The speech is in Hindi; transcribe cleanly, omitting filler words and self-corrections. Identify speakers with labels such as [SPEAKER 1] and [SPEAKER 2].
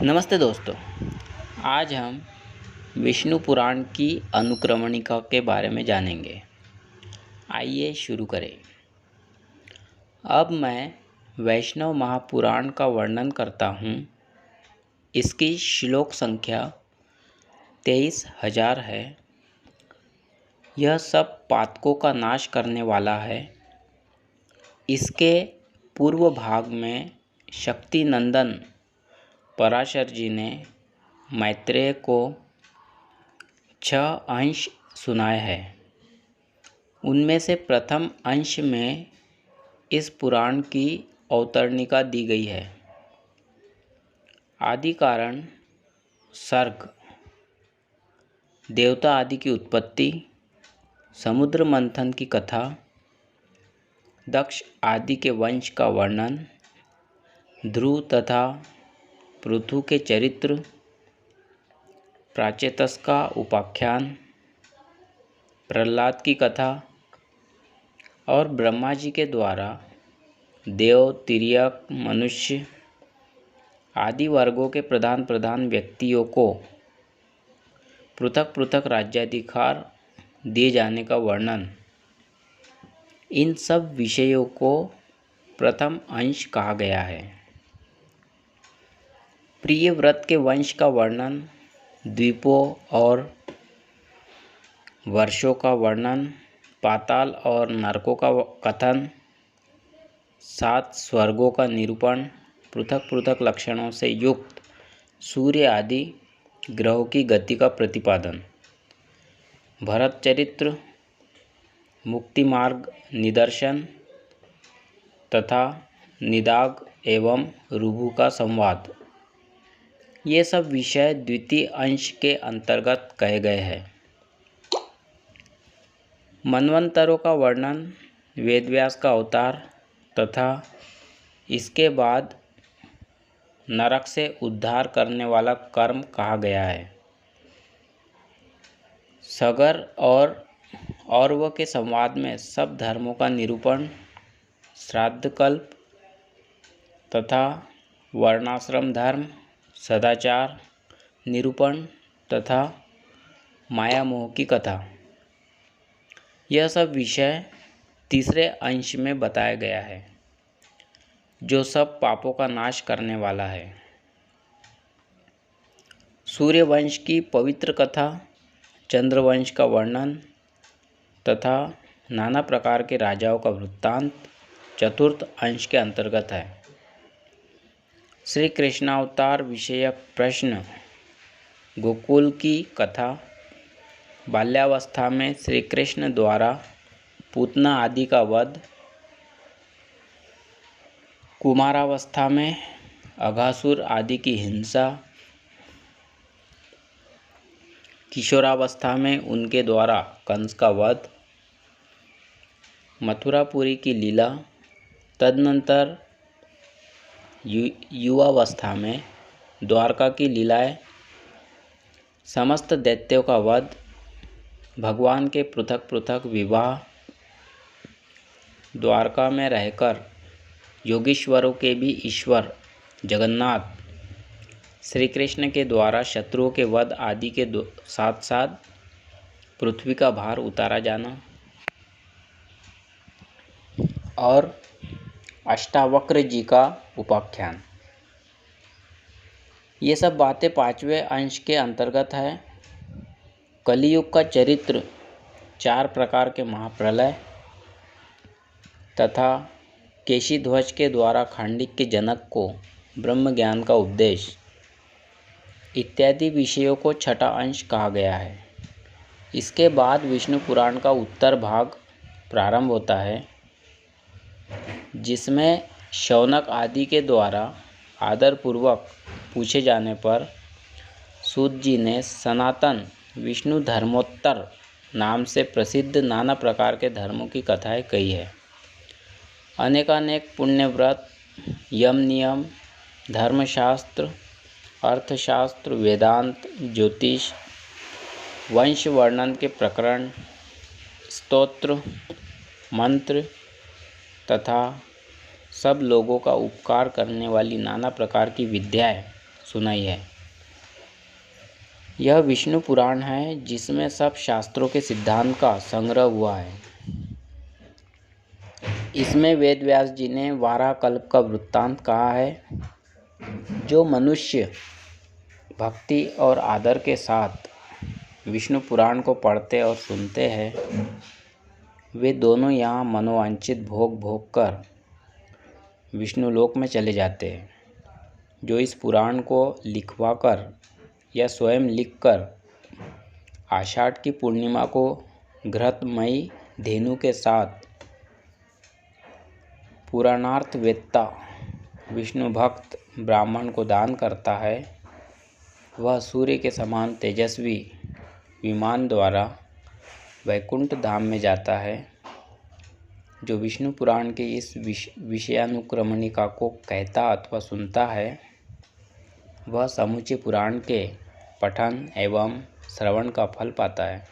[SPEAKER 1] नमस्ते दोस्तों। आज हम विष्णु पुराण की अनुक्रमणिका के बारे में जानेंगे। आइए शुरू करें। अब मैं वैष्णव महापुराण का वर्णन करता हूँ। इसकी श्लोक संख्या 23,000 है। यह सब पातकों का नाश करने वाला है। इसके पूर्व भाग में शक्ति नंदन पराशर जी ने मैत्रेय को 6 अंश सुनाए हैं। उनमें से प्रथम अंश में इस पुराण की अवतरणिका दी गई है। आदि कारण, सर्ग, देवता आदि की उत्पत्ति, समुद्र मंथन की कथा, दक्ष आदि के वंश का वर्णन, ध्रुव तथा पृथु के चरित्र, प्राचेतस का उपाख्यान, प्रहलाद की कथा और ब्रह्मा जी के द्वारा देव, तिर्यक, मनुष्य आदि वर्गों के प्रधान व्यक्तियों को पृथक पृथक राज्याधिकार दिए जाने का वर्णन। इन सब विषयों को प्रथम अंश कहा गया है। प्रिय व्रत के वंश का वर्णन, द्वीपों और वर्षों का वर्णन, पाताल और नरकों का कथन, 7 स्वर्गों का निरूपण, पृथक पृथक लक्षणों से युक्त सूर्य आदि ग्रहों की गति का प्रतिपादन, भरत चरित्र, मुक्ति मार्ग निदर्शन तथा निदाग एवं ऋभु का संवाद, ये सब विषय द्वितीय अंश के अंतर्गत कहे गए हैं। मनवंतरों का वर्णन, वेदव्यास का अवतार तथा इसके बाद नरक से उद्धार करने वाला कर्म कहा गया है। सगर और औरव के संवाद में सब धर्मों का निरूपण, श्राद्धकल्प तथा वर्णाश्रम धर्म, सदाचार निरूपण तथा माया मोह की कथा, यह सब विषय तीसरे अंश में बताया गया है, जो सब पापों का नाश करने वाला है। सूर्यवंश की पवित्र कथा, चंद्रवंश का वर्णन तथा नाना प्रकार के राजाओं का वृत्तांत चतुर्थ अंश के अंतर्गत है। श्री कृष्णावतार विषयक प्रश्न, गोकुल की कथा, बाल्यावस्था में श्री कृष्ण द्वारा पूतना आदि का वध, कुमारावस्था में अघासुर आदि की हिंसा, किशोरावस्था में उनके द्वारा कंस का वध, मथुरापुरी की लीला, तदनंतर युवावस्था में द्वारका की लीलाएं, समस्त दैत्यों का वध, भगवान के पृथक पृथक विवाह, द्वारका में रहकर योगीश्वरों के भी ईश्वर जगन्नाथ श्री कृष्ण के द्वारा शत्रुओं के वध आदि के साथ साथ पृथ्वी का भार उतारा जाना और अष्टावक्र जी का उपाख्यान, ये सब बातें 5वें अंश के अंतर्गत है। कलियुग का चरित्र, 4 प्रकार के महाप्रलय तथा केशी ध्वज के द्वारा खांडिक के जनक को ब्रह्म ज्ञान का उपदेश इत्यादि विषयों को छठा अंश कहा गया है। इसके बाद विष्णु पुराण का उत्तर भाग प्रारंभ होता है, जिसमें शौनक आदि के द्वारा आदरपूर्वक पूछे जाने पर सूत जी ने सनातन विष्णु धर्मोत्तर नाम से प्रसिद्ध नाना प्रकार के धर्मों की कथाएं कही है। अनेकानेक पुण्य व्रत, यम नियम, धर्मशास्त्र, अर्थशास्त्र, वेदांत, ज्योतिष, वंश वर्णन के प्रकरण, स्तोत्र, मंत्र तथा सब लोगों का उपकार करने वाली नाना प्रकार की विद्याएं सुनाई है। यह विष्णु पुराण है जिसमें सब शास्त्रों के सिद्धांत का संग्रह हुआ है। इसमें वेद व्यास जी ने वाराह कल्प का वृत्तांत कहा है। जो मनुष्य भक्ति और आदर के साथ विष्णु पुराण को पढ़ते और सुनते हैं वे दोनों यहाँ मनोवांछित भोग भोग कर विष्णु लोक में चले जाते हैं। जो इस पुराण को लिखवाकर या स्वयं लिखकर आषाढ़ की पूर्णिमा को घृतमयी धेनु के साथ पुराणार्थ वेत्ता विष्णु भक्त ब्राह्मण को दान करता है वह सूर्य के समान तेजस्वी विमान द्वारा वैकुंठ धाम में जाता है। जो विष्णु पुराण के इस विषयानुक्रमणिका को कहता अथवा सुनता है वह समूचे पुराण के पठन एवं श्रवण का फल पाता है।